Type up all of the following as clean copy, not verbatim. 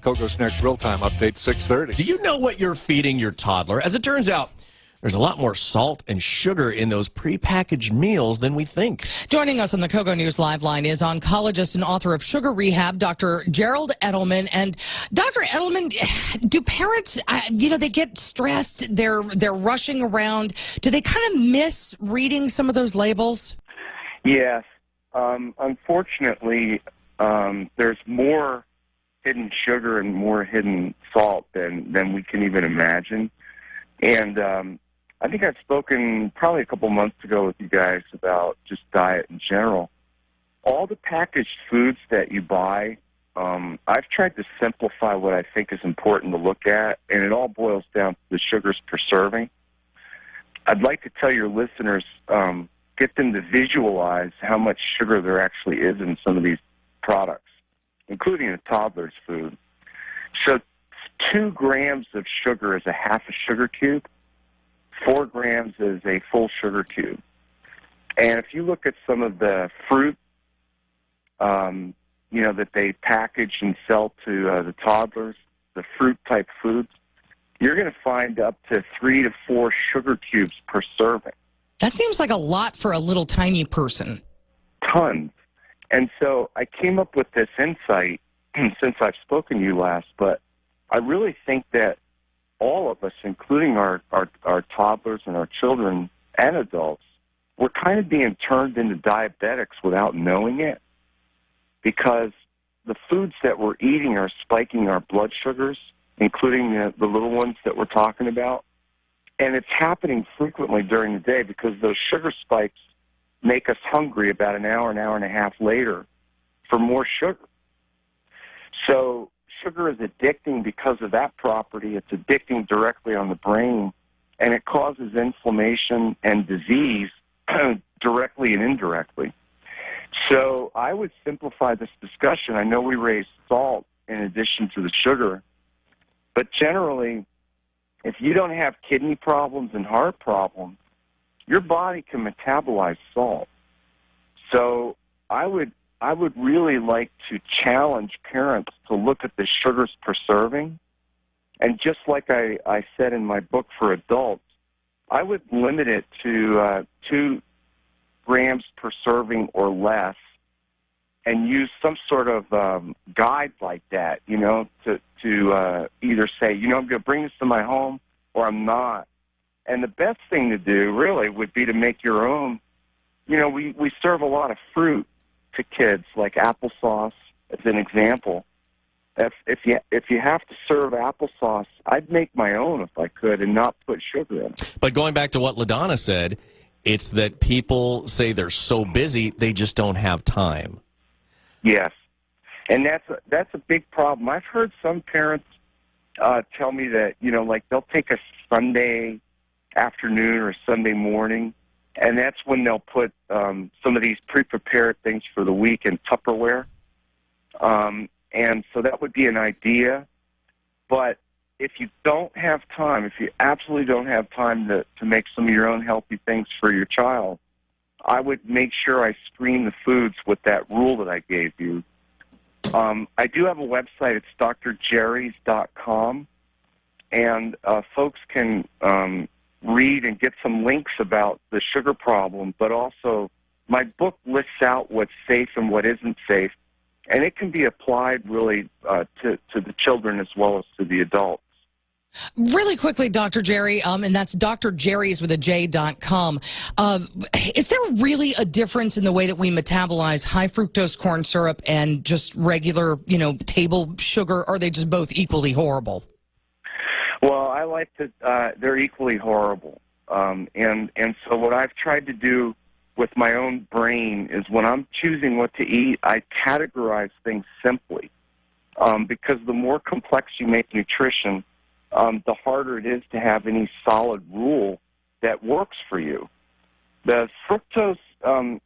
Kogo's next real-time update, 6:30. Do you know what you're feeding your toddler? As it turns out, there's a lot more salt and sugar in those prepackaged meals than we think. Joining us on the Kogo News Live line is oncologist and author of Sugar Rehab, Dr. Gerald Edelman. And Dr. Edelman, do parents, they get stressed, they're rushing around. Do they kind of miss reading some of those labels? Yes. Unfortunately, there's more hidden sugar and more hidden salt than we can even imagine. And I think I've spoken probably a couple months ago with you guys about just diet in general. All the packaged foods that you buy, I've tried to simplify what I think is important to look at, and it all boils down to the sugars per serving. I'd like to tell your listeners, get them to visualize how much sugar there actually is in some of these products, including a toddler's food. So 2 grams of sugar is a half a sugar cube. 4 grams is a full sugar cube. And if you look at some of the fruit, that they package and sell to the toddlers, the fruit-type foods, you're going to find up to 3 to 4 sugar cubes per serving. That seems like a lot for a little tiny person. Tons. And so I came up with this insight since I've spoken to you last, but I really think that all of us, including our toddlers and our children and adults, we're kind of being turned into diabetics without knowing it, because the foods that we're eating are spiking our blood sugars, including the little ones that we're talking about. And it's happening frequently during the day because those sugar spikes make us hungry about an hour and a half later for more sugar. So sugar is addicting because of that property. It's addicting directly on the brain, and it causes inflammation and disease directly and indirectly. So I would simplify this discussion. I know we raise salt in addition to the sugar, but generally, if you don't have kidney problems and heart problems, your body can metabolize salt. So I would really like to challenge parents to look at the sugars per serving. And just like I said in my book for adults, I would limit it to 2 grams per serving or less, and use some sort of guide like that, to either say, I'm going to bring this to my home or I'm not. And the best thing to do, really, would be to make your own. We serve a lot of fruit to kids, like applesauce, as an example. If you have to serve applesauce, I'd make my own if I could and not put sugar in it. But going back to what LaDonna said, it's that people say they're so busy, they just don't have time. Yes, and that's a big problem. I've heard some parents tell me that, they'll take a Sunday afternoon or Sunday morning, and that's when they'll put some of these pre-prepared things for the week in Tupperware. And so that would be an idea. But if you don't have time, if you absolutely don't have time to make some of your own healthy things for your child, I would make sure I screen the foods with that rule that I gave you. I do have a website. It's drjerrys.com, and folks can read and get some links about the sugar problem, but also my book lists out what's safe and what isn't safe, and it can be applied really to the children as well as to the adults. Really quickly, Dr. Jerry, and that's drjerrys with a J.com. Is there really a difference in the way that we metabolize high fructose corn syrup and just regular, table sugar? Or are they just both equally horrible? Well, I like to, they're equally horrible. And so what I've tried to do with my own brain is when I'm choosing what to eat, I categorize things simply. Because the more complex you make nutrition, the harder it is to have any solid rule that works for you. The fructose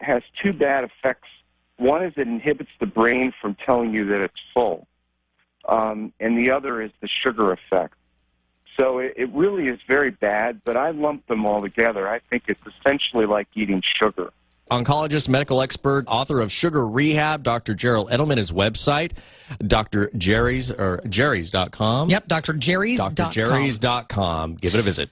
has 2 bad effects. One is it inhibits the brain from telling you that it's full, and the other is the sugar effect. So it really is very bad, but I lump them all together. I think it's essentially like eating sugar. Oncologist, medical expert, author of Sugar Rehab, Dr. Gerald Edelman, his website, Jerry's.com. Yep, drjerrys.com. drjerrys.com. Give it a visit.